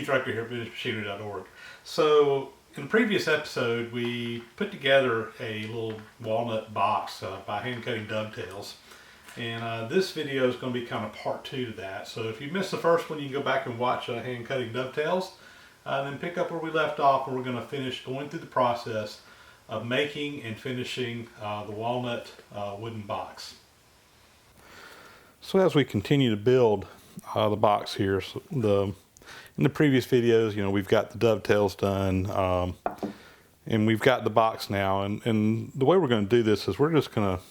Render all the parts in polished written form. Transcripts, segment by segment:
Keith Rucker here at VintageMachinery.org. So in the previous episode, we put together a little walnut box by hand cutting dovetails. And this video is going to be kind of part 2 to that. So if you missed the first one, you can go back and watch hand cutting dovetails. And then pick up where we left off, and we're going to finish going through the process of making and finishing the walnut wooden box. So as we continue to build the box here, in the previous videos, we've got the dovetails done, and we've got the box now. And the way we're going to do this is we're just going to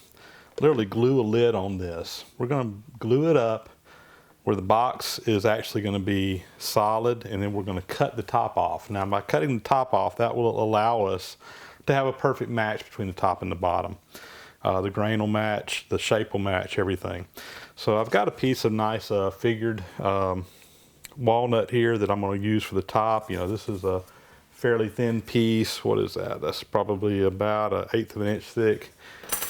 literally glue a lid on this. We're going to glue it up where the box is actually going to be solid, and then we're going to cut the top off. Now, by cutting the top off, that will allow us to have a perfect match between the top and the bottom. The grain will match, the shape will match, everything. So I've got a piece of nice figured walnut here that I'm going to use for the top. This is a fairly thin piece. What is that? That's probably about 1/8 of an inch thick.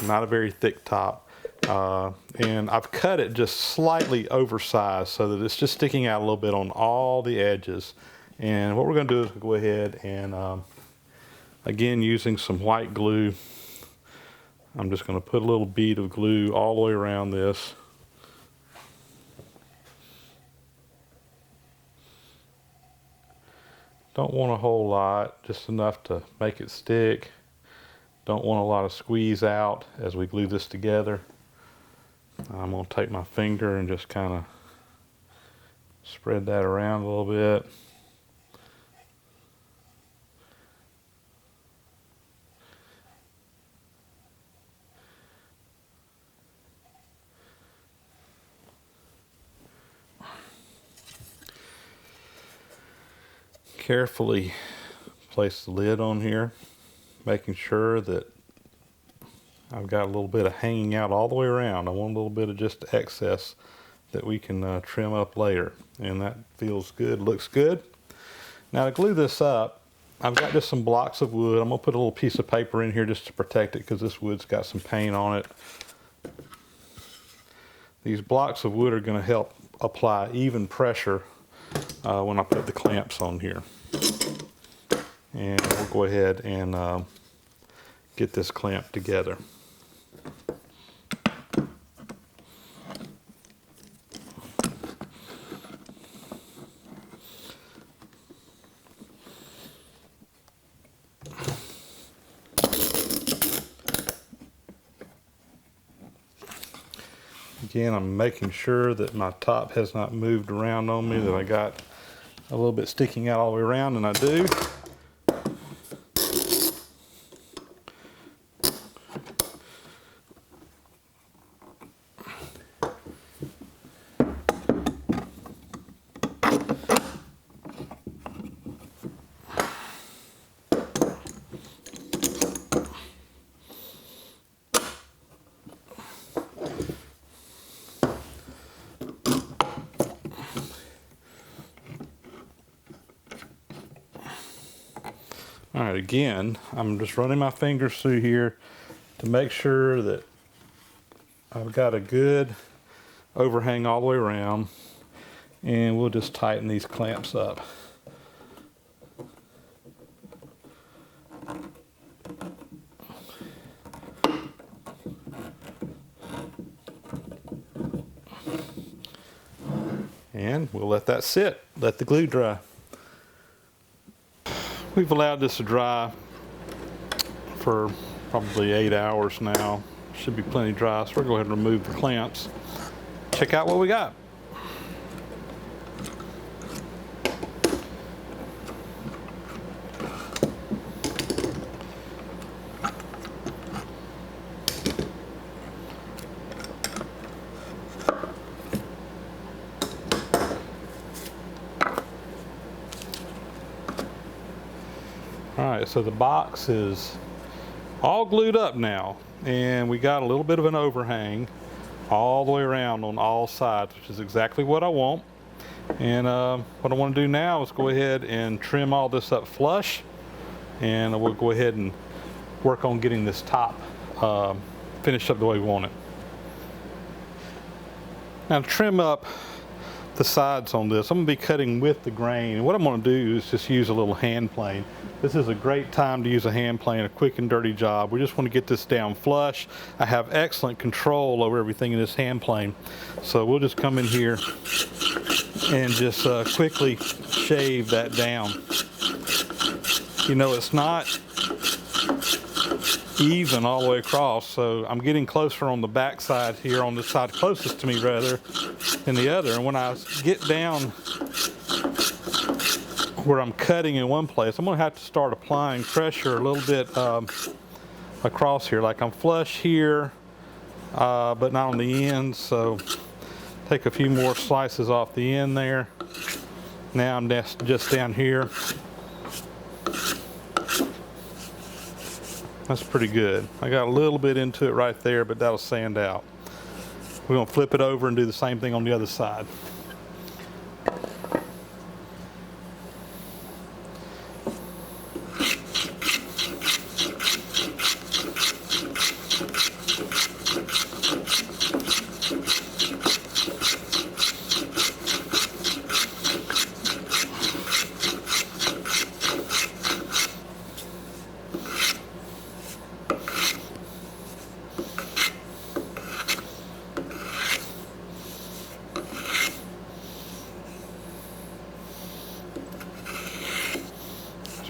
Not a very thick top. And I've cut it just slightly oversized so that it's just sticking out a little bit on all the edges. And what we're going to do is go ahead and again, using some white glue, I'm just going to put a little bead of glue all the way around this. Don't want a whole lot, just enough to make it stick. Don't want a lot of squeeze out as we glue this together. I'm going to take my finger and just kind of spread that around a little bit. Carefully place the lid on here, making sure that I've got a little bit of hanging out all the way around. I want a little bit of just excess that we can trim up later, and that feels good, looks good. Now to glue this up, I've got just some blocks of wood. I'm going to put a little piece of paper in here just to protect it because this wood's got some paint on it. These blocks of wood are going to help apply even pressure when I put the clamps on here. And we'll go ahead and get this clamp together. Again, I'm making sure that my top has not moved around on me, that I got a little bit sticking out all the way around, and I do. All right, again, I'm just running my fingers through here to make sure that I've got a good overhang all the way around, and we'll just tighten these clamps up. And we'll let that sit, let the glue dry. We've allowed this to dry for probably 8 hours now. Should be plenty dry, so we're going to go ahead and remove the clamps. Check out what we got. Alright, so the box is all glued up now, and we got a little bit of an overhang all the way around on all sides, which is exactly what I want. And what I want to do now is go ahead and trim all this up flush, and we'll go ahead and work on getting this top finished up the way we want it. Now to trim up the sides on this. I'm going to be cutting with the grain. And what I'm going to do is just use a little hand plane. This is a great time to use a hand plane, a quick and dirty job. We just want to get this down flush. I have excellent control over everything in this hand plane. So we'll just come in here and just quickly shave that down. You know, it's not even all the way across, so I'm getting closer on the back side here, on the side closest to me rather than the other. And when I get down where I'm cutting in one place, I'm going to have to start applying pressure a little bit across here, like I'm flush here but not on the ends. So take a few more slices off the end there. Now I'm just down here. That's pretty good. I got a little bit into it right there, but that'll sand out. We're going to flip it over and do the same thing on the other side.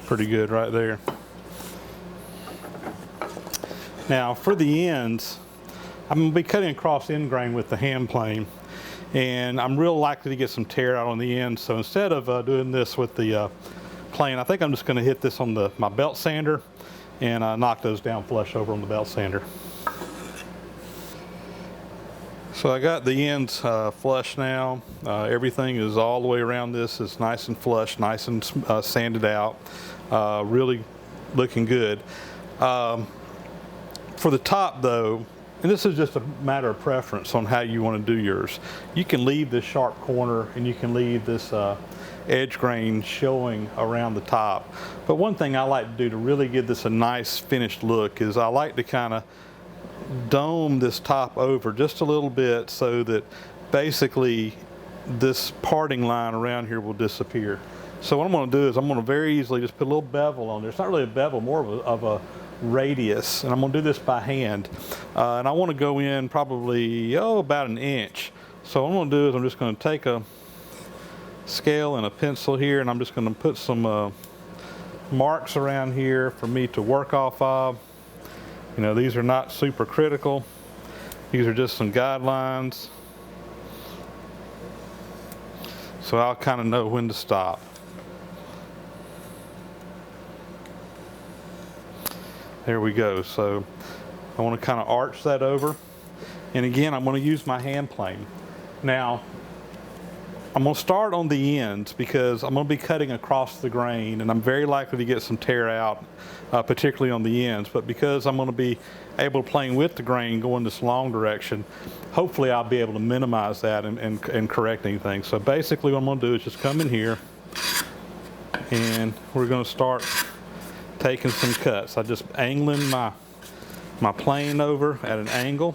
Pretty good right there. Now for the ends, I'm going to be cutting across end grain with the hand plane, and I'm real likely to get some tear out on the end. So instead of doing this with the plane, I think I'm just going to hit this on my belt sander and knock those down flush over on the belt sander. So I got the ends flush now. Everything is all the way around this is nice and flush, nice and sanded out. Really looking good. For the top though, and this is just a matter of preference on how you want to do yours. You can leave this sharp corner and you can leave this edge grain showing around the top. But one thing I like to do to really give this a nice finished look is I like to kind of dome this top over just a little bit so that basically this parting line around here will disappear. So what I'm going to do is I'm going to very easily just put a little bevel on there. It's not really a bevel, more of a radius, and I'm going to do this by hand. And I want to go in probably about an inch. So what I'm going to do is I'm just going to take a scale and a pencil here, and I'm just going to put some marks around here for me to work off of. You know, these are not super critical. These are just some guidelines. So I'll kind of know when to stop. There we go. So I want to kind of arch that over. And again, I'm going to use my hand plane. Now, I'm going to start on the ends because I'm going to be cutting across the grain, and I'm very likely to get some tear out, particularly on the ends. But because I'm going to be able to play with the grain going this long direction, hopefully I'll be able to minimize that and correct anything. So basically what I'm going to do is just come in here and we're going to start taking some cuts. I'm just angling my plane over at an angle.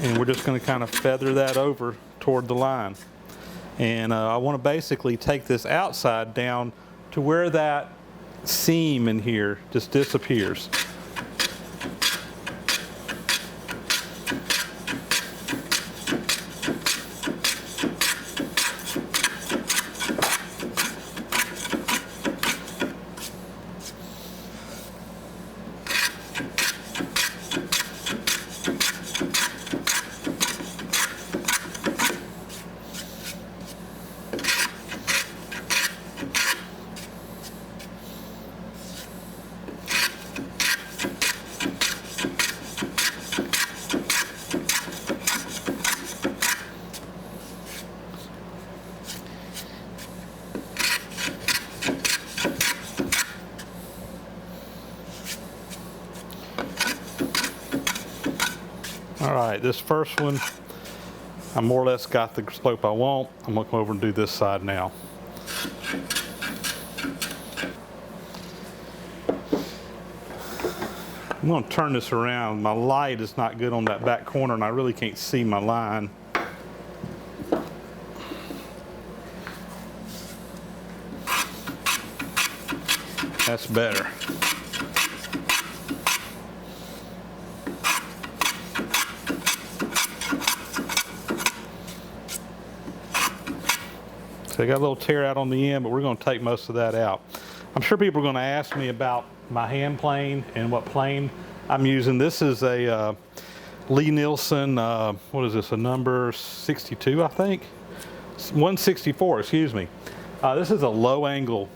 And we're just going to kind of feather that over toward the line. And I want to basically take this outside down to where that seam in here just disappears. All right, this first one, I more or less got the slope I want. I'm going to come over and do this side now. I'm going to turn this around. My light is not good on that back corner and I really can't see my line. That's better. So I got a little tear out on the end, but we're going to take most of that out. I'm sure people are going to ask me about my hand plane and what plane I'm using. This is a Lee Nielsen, what is this, a number 62, I think? 164, excuse me. This is a low angle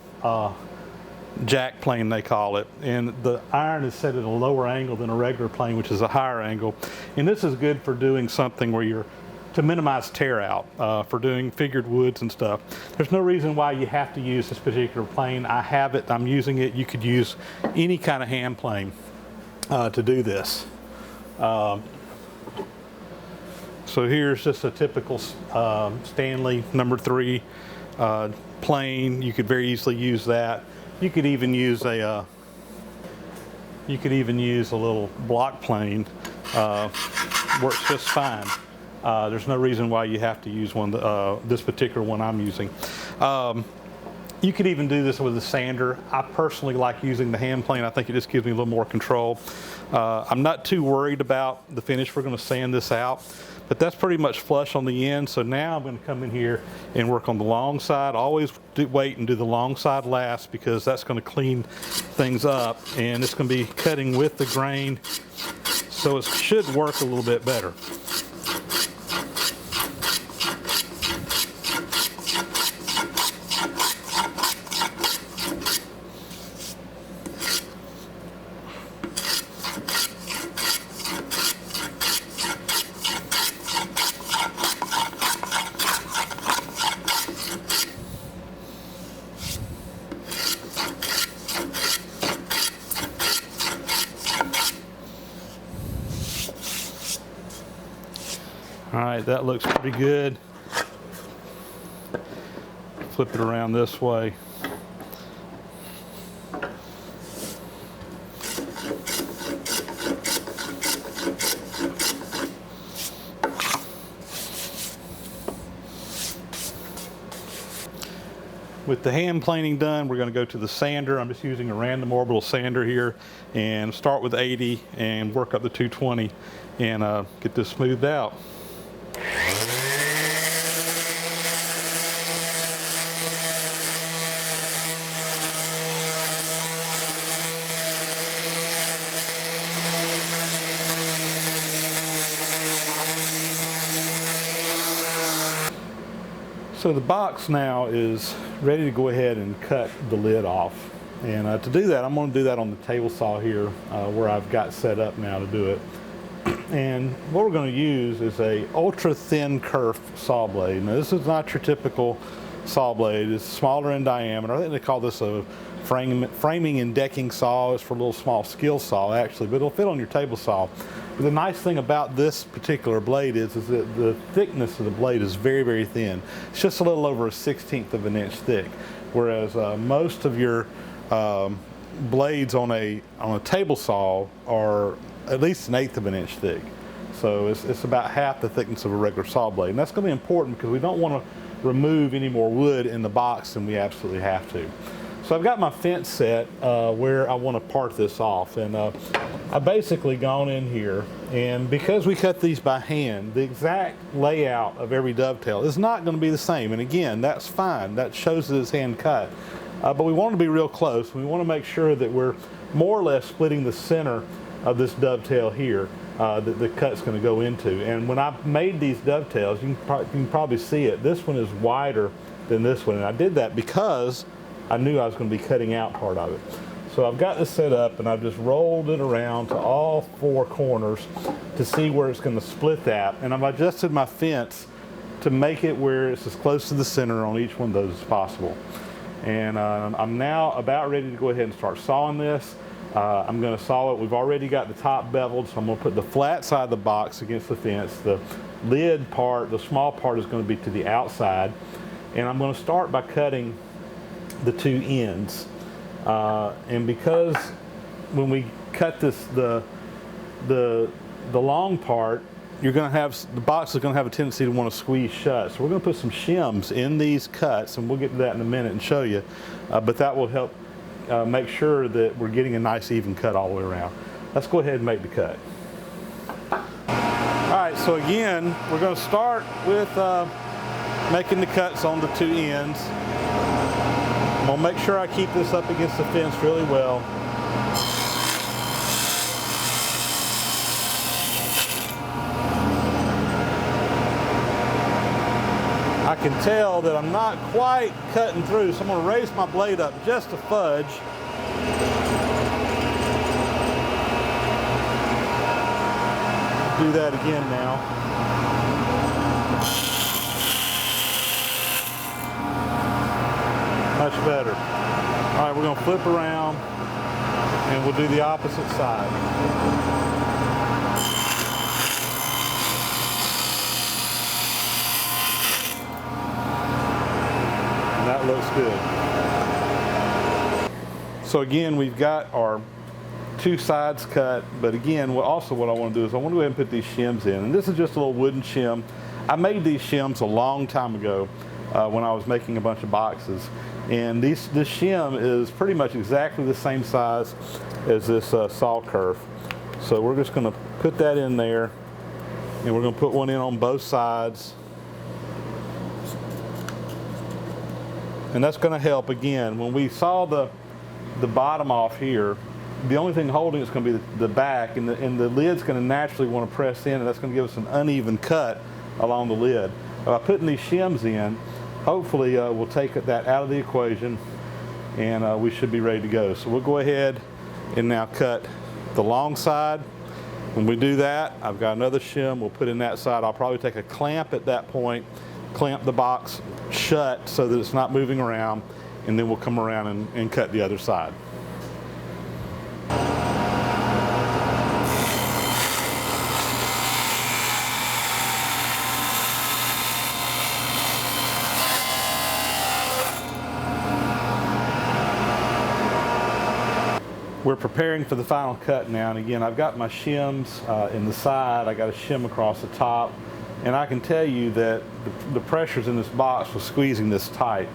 jack plane, they call it, and the iron is set at a lower angle than a regular plane, which is a higher angle. And this is good for doing something where you're to minimize tear out, for doing figured woods and stuff. There's no reason why you have to use this particular plane. I have it, I'm using it. You could use any kind of hand plane to do this. So here's just a typical Stanley number 3 plane. You could very easily use that. You could even use a little block plane. Works just fine. There's no reason why you have to use one. This particular one I'm using. You could even do this with a sander. I personally like using the hand plane. I think it just gives me a little more control. I'm not too worried about the finish. We're going to sand this out, but that's pretty much flush on the end. So now I'm going to come in here and work on the long side. Always wait and do the long side last, because that's going to clean things up, and it's going to be cutting with the grain, so it should work a little bit better. All right, that looks pretty good. Flip it around this way. With the hand planing done, we're going to go to the sander. I'm just using a random orbital sander here, and start with 80 and work up to 220 and get this smoothed out. So the box now is ready to go ahead and cut the lid off. And to do that, I'm going to do that on the table saw here where I've got set up now to do it. And what we're going to use is a ultra thin kerf saw blade. Now this is not your typical saw blade. It's smaller in diameter. I think they call this a framing and decking saw. It's for a little small skill saw actually, but it'll fit on your table saw. But the nice thing about this particular blade is that the thickness of the blade is very, very thin. It's just a little over 1/16 of an inch thick, whereas most of your blades on a table saw are at least 1/8 of an inch thick. So it's about half the thickness of a regular saw blade. And that's going to be important because we don't want to remove any more wood in the box than we absolutely have to. So I've got my fence set where I want to part this off, and I've basically gone in here, and because we cut these by hand, the exact layout of every dovetail is not going to be the same. And again, that's fine. That shows that it's hand cut. But we want to be real close. We want to make sure that we're more or less splitting the center of this dovetail here that the cut's going to go into. And when I made these dovetails, you can probably see it. This one is wider than this one, and I did that because I knew I was going to be cutting out part of it. So I've got this set up, and I've just rolled it around to all 4 corners to see where it's going to split that. And I've adjusted my fence to make it where it's as close to the center on each one of those as possible. And I'm now about ready to go ahead and start sawing this. I'm going to saw it. We've already got the top beveled, so I'm going to put the flat side of the box against the fence. The lid part, the small part, is going to be to the outside. And I'm going to start by cutting the 2 ends. And because when we cut this, the long part, you're going to have, the box is going to have a tendency to want to squeeze shut. So we're going to put some shims in these cuts, and we'll get to that in a minute and show you. But that will help make sure that we're getting a nice even cut all the way around. Let's go ahead and make the cut. All right, so again, we're going to start with making the cuts on the two ends. I'm going to make sure I keep this up against the fence really well. I can tell that I'm not quite cutting through, so I'm going to raise my blade up just a fudge. Do that again now. Much better. All right, we're going to flip around and we'll do the opposite side. And that looks good. So again, we've got our two sides cut, but again, what I want to do is I want to go ahead and put these shims in. And this is just a little wooden shim. I made these shims a long time ago when I was making a bunch of boxes. And this shim is pretty much exactly the same size as this saw kerf. So we're just going to put that in there, and we're going to put one in on both sides. And that's going to help. Again, when we saw the bottom off here, the only thing holding it is going to be the back, and the lid's going to naturally want to press in, and that's going to give us an uneven cut along the lid. By putting these shims in, hopefully we'll take that out of the equation, and we should be ready to go. So we'll go ahead and now cut the long side. When we do that, I've got another shim we'll put in that side. I'll probably take a clamp at that point, clamp the box shut so that it's not moving around, and then we'll come around and cut the other side. We're preparing for the final cut now, and again, I've got my shims in the side, I got a shim across the top, and I can tell you that the pressures in this box was squeezing this tight.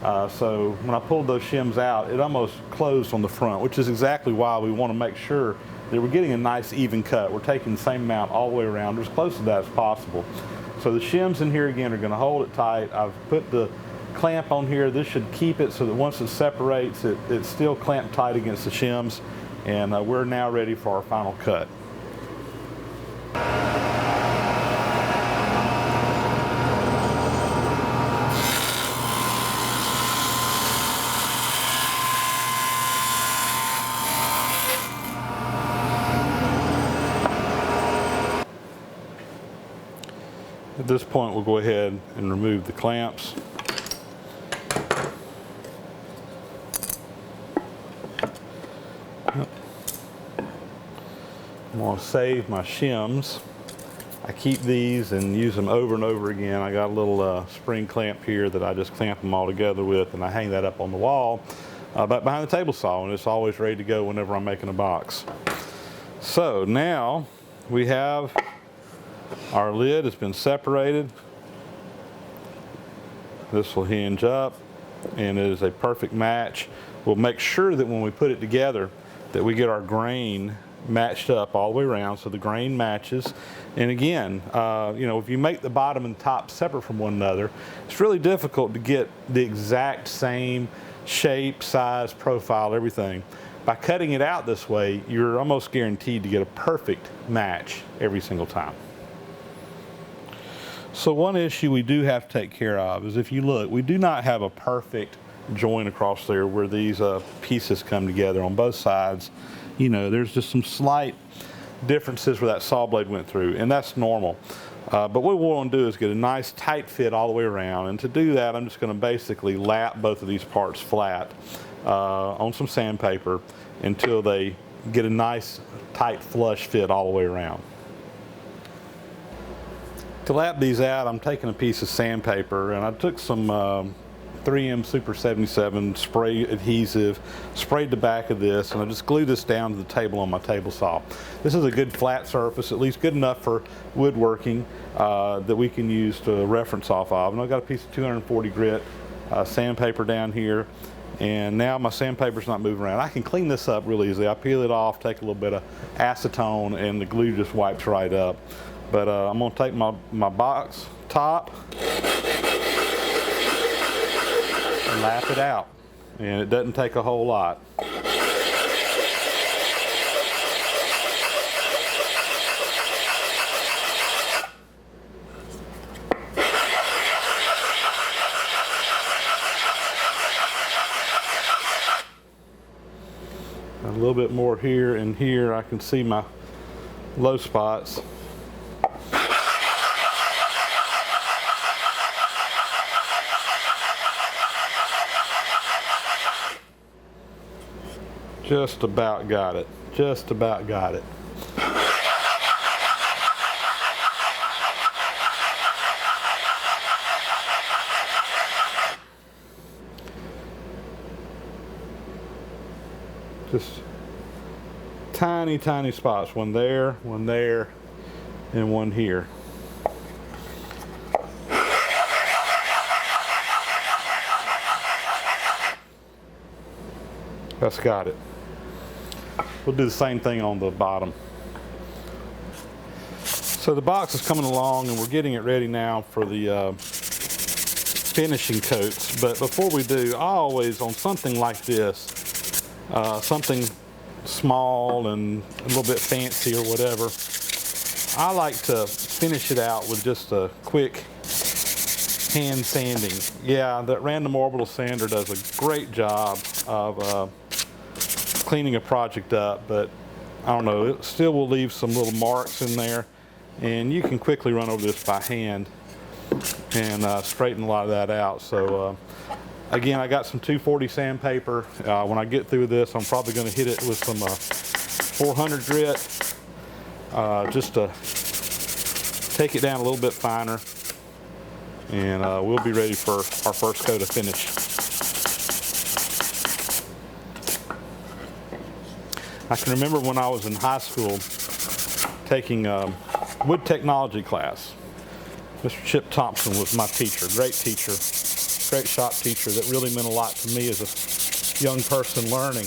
So when I pulled those shims out, it almost closed on the front, which is exactly why we want to make sure that we're getting a nice even cut. We're taking the same amount all the way around, as close to that as possible. So the shims in here again are going to hold it tight. I've put the clamp on here. This should keep it so that once it separates, it's still clamped tight against the shims, and we're now ready for our final cut. At this point, we'll go ahead and remove the clamps. I'm going to save my shims. I keep these and use them over and over again. I got a little spring clamp here that I just clamp them all together with, and I hang that up on the wall but behind the table saw, and it's always ready to go whenever I'm making a box. So now we have our lid has been separated. This will hinge up, and it is a perfect match. We'll make sure that when we put it together that we get our grain matched up all the way around so the grain matches. And again, you know, if you make the bottom and top separate from one another, it's really difficult to get the exact same shape, size, profile, everything. By cutting it out this way, you're almost guaranteed to get a perfect match every single time. So one issue we do have to take care of is, if you look, we do not have a perfect joint across there where these pieces come together on both sides. You know, there's just some slight differences where that saw blade went through, and that's normal. But what we want to do is get a nice tight fit all the way around, and to do that, I'm just going to basically lap both of these parts flat on some sandpaper until they get a nice tight flush fit all the way around. To lap these out, I'm taking a piece of sandpaper, and I took some 3M Super 77 spray adhesive, sprayed the back of this, and I just glued this down to the table on my table saw. This is a good flat surface, at least good enough for woodworking that we can use to reference off of. And I've got a piece of 240 grit sandpaper down here, and now my sandpaper's not moving around. I can clean this up really easily. I peel it off, take a little bit of acetone, and the glue just wipes right up. But I'm going to take my box top and lap it out, and it doesn't take a whole lot. A little bit more here and here. I can see my low spots. Just about got it. Just about got it. Just tiny, tiny spots. One there, and one here. That's got it. We'll do the same thing on the bottom. So the box is coming along, and we're getting it ready now for the finishing coats. But before we do, I always, on something like this, something small and a little bit fancy or whatever, I like to finish it out with just a quick hand sanding. Yeah, that random orbital sander does a great job of cleaning a project up, but I don't know, it still will leave some little marks in there, and you can quickly run over this by hand and straighten a lot of that out. So again, I got some 240 sandpaper. When I get through this, I'm probably going to hit it with some 400 grit just to take it down a little bit finer, and we'll be ready for our first coat of finish. I can remember when I was in high school taking wood technology class. Mr. Chip Thompson was my teacher, great teacher, great shop teacher that really meant a lot to me as a young person learning.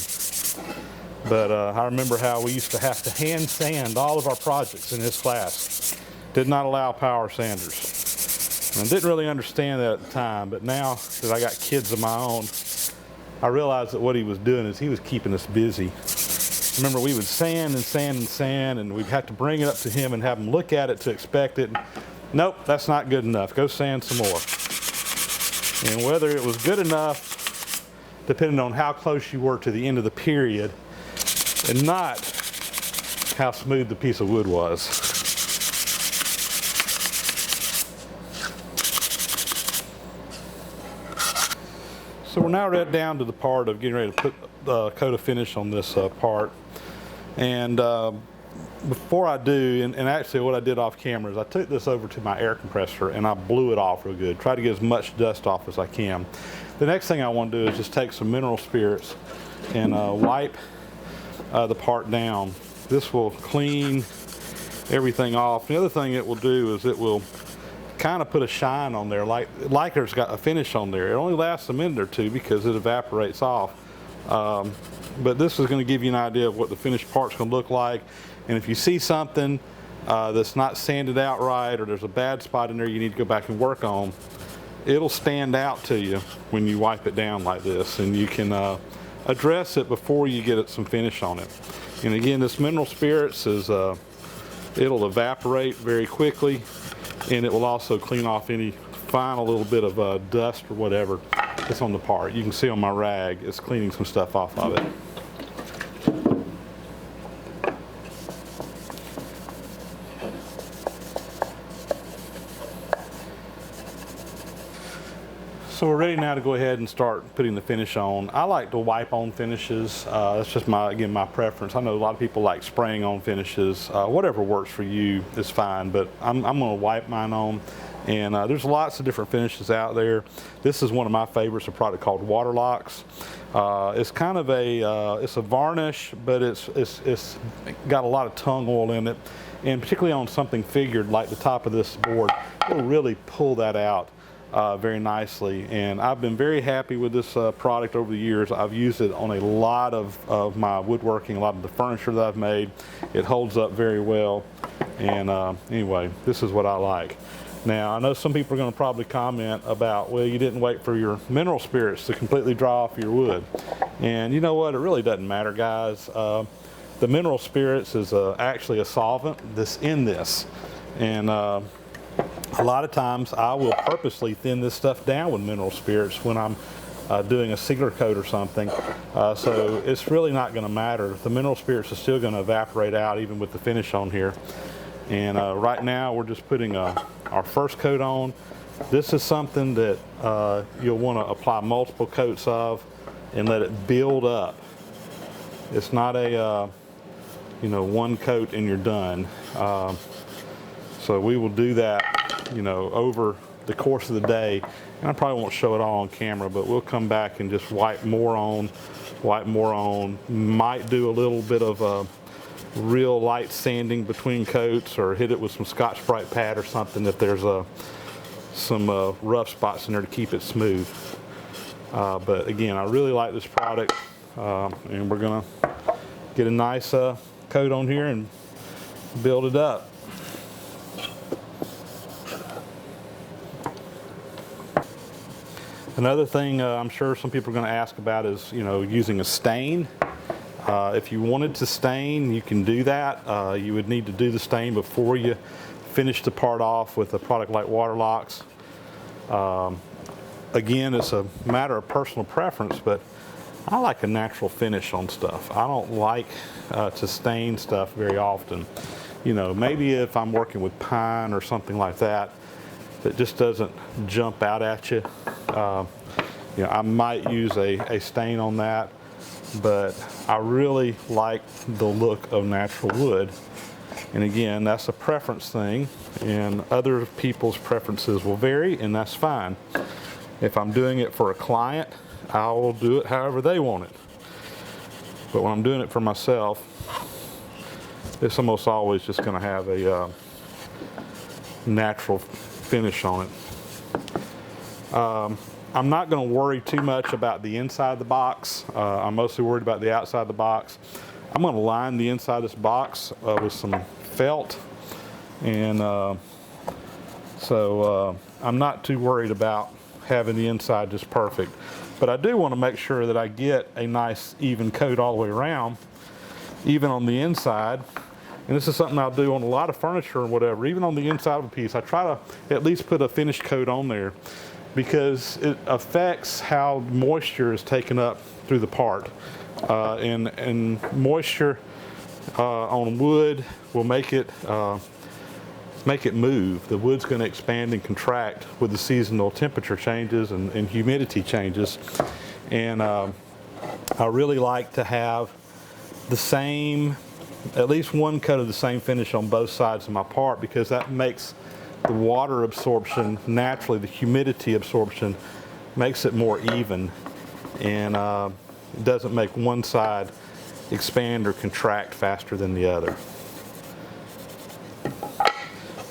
But I remember how we used to have to hand sand all of our projects in his class. Did not allow power sanders. And I didn't really understand that at the time, but now that I got kids of my own, I realized that what he was doing is he was keeping us busy. Remember, we would sand and sand and sand, and we'd have to bring it up to him and have him look at it to inspect it. Nope, that's not good enough. Go sand some more. And whether it was good enough, depending on how close you were to the end of the period, and not how smooth the piece of wood was. So we're now right down to the part of getting ready to put the coat of finish on this part. And before I do, and actually what I did off camera is I took this over to my air compressor and I blew it off real good. Try to get as much dust off as I can. The next thing I want to do is just take some mineral spirits and wipe the part down. This will clean everything off. The other thing it will do is it will kind of put a shine on there, like there's got a finish on there. It only lasts a minute or two because it evaporates off. But this is going to give you an idea of what the finished part's going to look like. And if you see something that's not sanded out right, or there's a bad spot in there you need to go back and work on, it'll stand out to you when you wipe it down like this, and you can address it before you get some finish on it. And again, this mineral spirits is it'll evaporate very quickly, and it will also clean off any final little bit of dust or whatever that's on the part. You can see on my rag it's cleaning some stuff off of it. So we're ready now to go ahead and start putting the finish on. I like to wipe on finishes. That's just my preference. I know a lot of people like spraying on finishes. Whatever works for you is fine, but I'm going to wipe mine on. And there's lots of different finishes out there. This is one of my favorites, a product called Waterlox. It's kind of it's a varnish, but it's got a lot of tung oil in it, and particularly on something figured like the top of this board, it'll really pull that out very nicely. And I've been very happy with this product over the years. I've used it on a lot of my woodworking, a lot of the furniture that I've made. It holds up very well. And anyway, this is what I like. Now, I know some people are going to probably comment about, well, you didn't wait for your mineral spirits to completely dry off your wood. And you know what? It really doesn't matter, guys. The mineral spirits is actually a solvent that's in this. And a lot of times I will purposely thin this stuff down with mineral spirits when I'm doing a sealer coat or something. So it's really not going to matter. The mineral spirits are still going to evaporate out even with the finish on here. And right now we're just putting our first coat on. This is something that you'll want to apply multiple coats of and let it build up. It's not a one coat and you're done. So we will do that over the course of the day, and I probably won't show it all on camera, but we'll come back and just wipe more on, might do a little bit of real light sanding between coats, or hit it with some Scotch-Brite pad or something if there's some rough spots in there to keep it smooth. But again, I really like this product, and we're gonna get a nice coat on here and build it up. Another thing I'm sure some people are going to ask about is, using a stain. If you wanted to stain, you can do that. You would need to do the stain before you finish the part off with a product like Waterlox. Again, it's a matter of personal preference, but I like a natural finish on stuff. I don't like to stain stuff very often. Maybe if I'm working with pine or something like that, that just doesn't jump out at you. I might use a stain on that, but I really like the look of natural wood. And again, that's a preference thing, and other people's preferences will vary, and that's fine. If I'm doing it for a client, I will do it however they want it. But when I'm doing it for myself, it's almost always just going to have a natural finish on it. I'm not going to worry too much about the inside of the box. I'm mostly worried about the outside of the box. I'm going to line the inside of this box with some felt, and so I'm not too worried about having the inside just perfect. But I do want to make sure that I get a nice even coat all the way around, even on the inside. And this is something I'll do on a lot of furniture and whatever. Even on the inside of a piece, I try to at least put a finish coat on there, because it affects how moisture is taken up through the part. And moisture on wood will make it move. The wood's going to expand and contract with the seasonal temperature changes and humidity changes. And I really like to have the same, at least one coat of the same finish on both sides of my part, because that makes the water absorption, naturally the humidity absorption, makes it more even, and it doesn't make one side expand or contract faster than the other.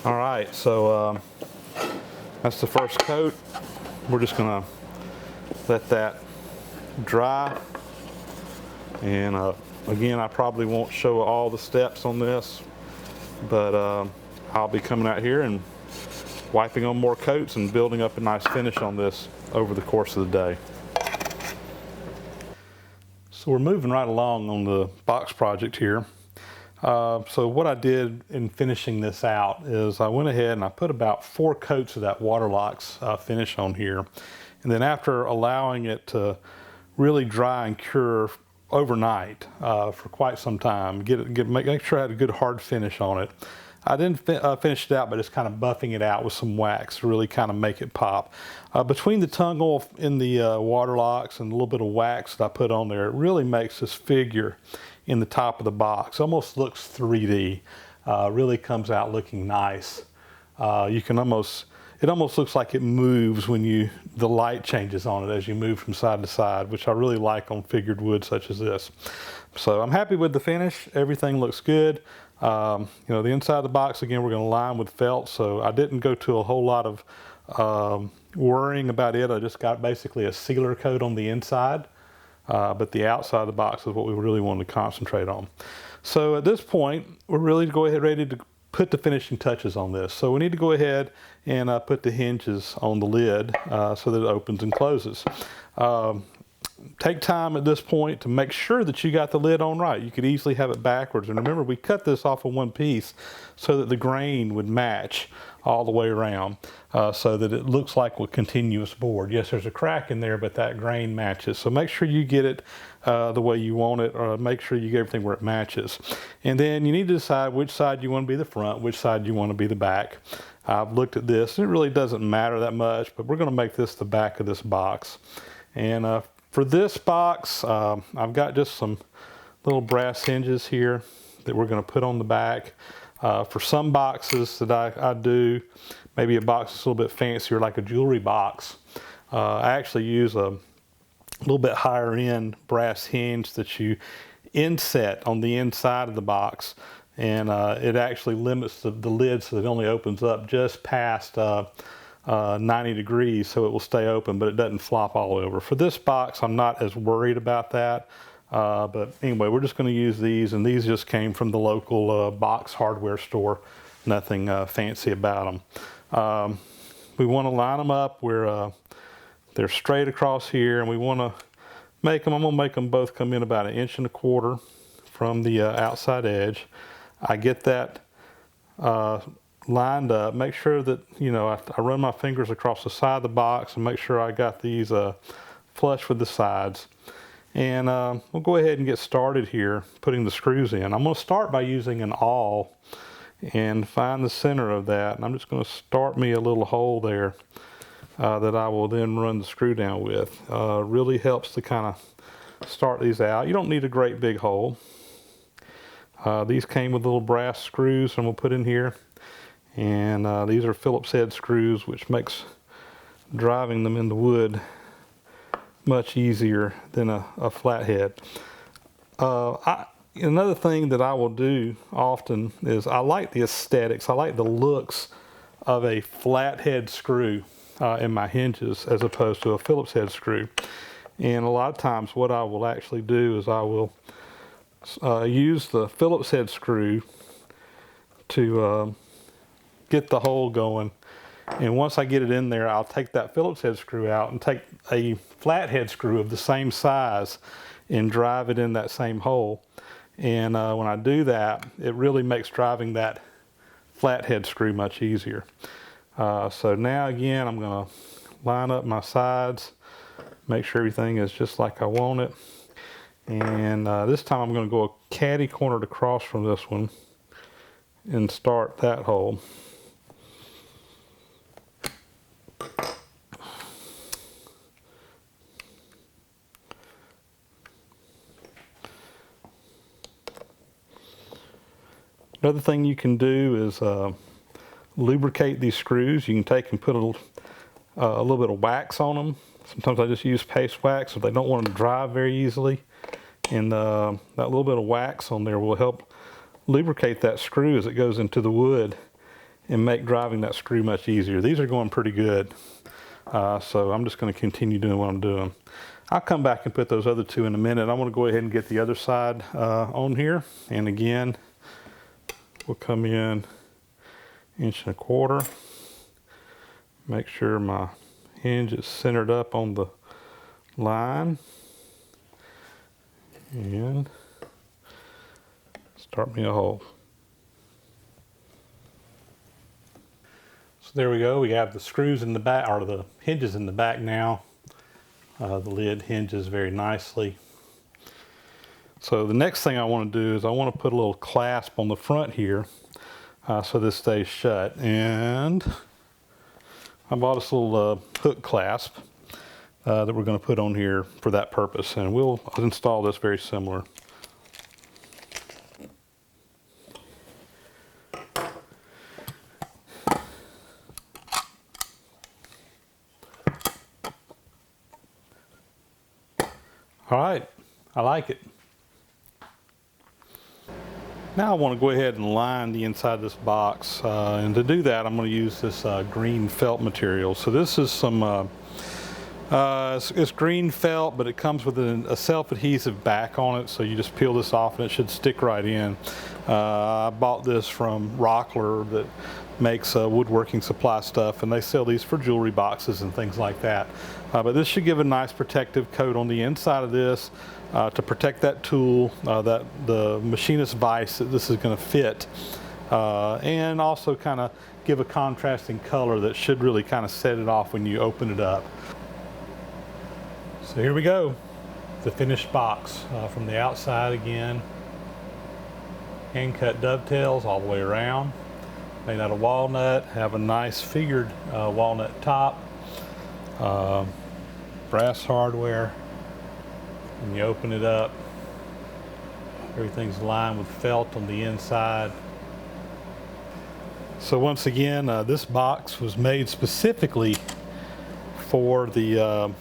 All right, so that's the first coat. We're just gonna let that dry, and again, I probably won't show all the steps on this, but I'll be coming out here and wiping on more coats and building up a nice finish on this over the course of the day. So we're moving right along on the box project here. So what I did in finishing this out is I went ahead and I put about 4 coats of that Waterlox finish on here. And then after allowing it to really dry and cure overnight for quite some time, make sure I had a good hard finish on it, I didn't finish it out by just kind of buffing it out with some wax to really kind of make it pop. Between the tung oil in the Waterlox and a little bit of wax that I put on there, it really makes this figure in the top of the box. Almost looks 3D. Really comes out looking nice. You can almost, it almost looks like it moves when the light changes on it as you move from side to side, which I really like on figured wood such as this. So I'm happy with the finish. Everything looks good. You know, the inside of the box, again, we're going to line with felt, so I didn't go to a whole lot of worrying about it. I just got basically a sealer coat on the inside, but the outside of the box is what we really wanted to concentrate on. So at this point, we're really ready to put the finishing touches on this. So we need to go ahead and put the hinges on the lid so that it opens and closes. Take time at this point to make sure that you got the lid on right. You could easily have it backwards. And remember, we cut this off of one piece so that the grain would match all the way around, so that it looks like a continuous board. Yes, there's a crack in there, but that grain matches. So make sure you get it the way you want it, or make sure you get everything where it matches. And then you need to decide which side you want to be the front, which side you want to be the back. I've looked at this. It really doesn't matter that much, but we're going to make this the back of this box. And for this box, I've got just some little brass hinges here that we're going to put on the back. For some boxes that I do, maybe a box that's a little bit fancier, like a jewelry box, I actually use a little bit higher end brass hinge that you inset on the inside of the box, and it actually limits the lid so that it only opens up just past 90 degrees, so it will stay open, but it doesn't flop all over. For this box, I'm not as worried about that. But anyway, we're just going to use these, and these just came from the local box hardware store. Nothing fancy about them. We want to line them up where they're straight across here, and we want to make them, I'm going to make them both come in about 1.25 inches from the outside edge. I get that lined up. Make sure that, you know, I run my fingers across the side of the box and make sure I got these flush with the sides. And we'll go ahead and get started here putting the screws in. I'm going to start by using an awl and find the center of that. And I'm just going to start me a little hole there that I will then run the screw down with. Really helps to kind of start these out. You don't need a great big hole. These came with little brass screws I'm going to put in here. And these are Phillips head screws, which makes driving them in the wood much easier than a flathead. Another thing that I will do often is I like the aesthetics, I like the looks of a flathead screw in my hinges as opposed to a Phillips head screw. And a lot of times what I will actually do is I will use the Phillips head screw to get the hole going. And once I get it in there, I'll take that Phillips head screw out and take a flathead screw of the same size and drive it in that same hole. And when I do that, it really makes driving that flathead screw much easier. So now again, I'm going to line up my sides, make sure everything is just like I want it. And this time I'm going to go caddy cornered across from this one and start that hole. Another thing you can do is lubricate these screws. You can take and put a little bit of wax on them. Sometimes I just use paste wax if they don't want them to dry very easily. And that little bit of wax on there will help lubricate that screw as it goes into the wood and make driving that screw much easier. These are going pretty good. So I'm just going to continue doing what I'm doing. I'll come back and put those other two in a minute. I want to go ahead and get the other side on here. And again, we'll come in 1.25 inches. Make sure my hinge is centered up on the line. And start me a hole. So there we go. We have the screws in the back, or the hinges in the back now. The lid hinges very nicely. So the next thing I want to do is I want to put a little clasp on the front here so this stays shut. And I bought this little hook clasp that we're going to put on here for that purpose. And we'll install this very similar. I like it. Now I want to go ahead and line the inside of this box, and to do that I'm going to use this green felt material. So this is some it's green felt, but it comes with a self-adhesive back on it, so you just peel this off and it should stick right in. I bought this from Rockler that makes woodworking supply stuff, and they sell these for jewelry boxes and things like that. But this should give a nice protective coat on the inside of this to protect that tool, that the machinist vise that this is going to fit, and also kind of give a contrasting color that should really kind of set it off when you open it up. So here we go, the finished box from the outside again. Hand cut dovetails all the way around, made out of walnut, have a nice figured walnut top, brass hardware. When you open it up, everything's lined with felt on the inside. So once again, this box was made specifically for the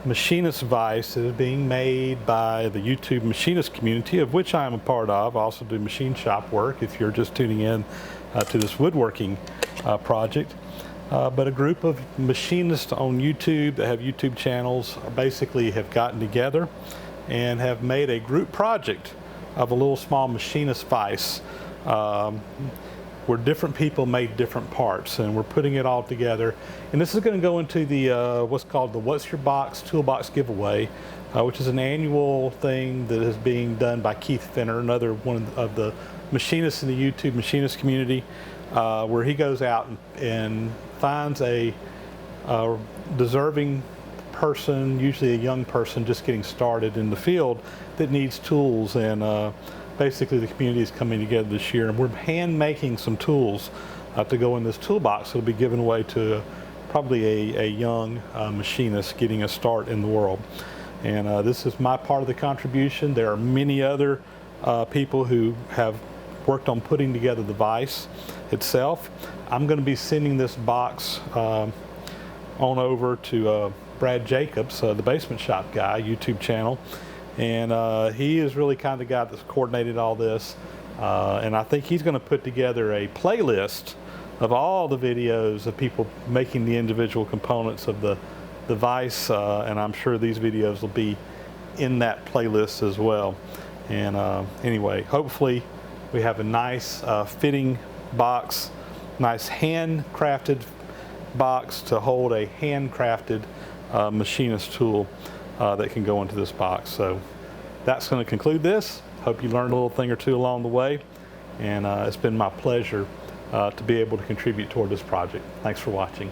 machinist vise that is being made by the YouTube machinist community, of which I am a part of. I also do machine shop work if you're just tuning in to this woodworking project. But a group of machinists on YouTube that have YouTube channels basically have gotten together and have made a group project of a little small machinist vise where different people made different parts, and we're putting it all together. And this is going to go into the what's called the What's Your Box Toolbox giveaway, which is an annual thing that is being done by Keith Finner, another one of the machinists in the YouTube machinist community, where he goes out and finds a deserving person, usually a young person just getting started in the field, that needs tools. And basically the community is coming together this year, and we're hand making some tools to go in this toolbox that'll be given away to probably a young machinist getting a start in the world. And this is my part of the contribution. There are many other people who have worked on putting together the vise itself. I'm going to be sending this box on over to Brad Jacobs, the Basement Shop guy, YouTube channel. And he is really kind of the guy that's coordinated all this. And I think he's going to put together a playlist of all the videos of people making the individual components of the vise. And I'm sure these videos will be in that playlist as well. And anyway, hopefully we have a nice fitting box, nice handcrafted box to hold a handcrafted machinist tool that can go into this box. So that's going to conclude this. Hope you learned a little thing or two along the way, and it's been my pleasure to be able to contribute toward this project. Thanks for watching.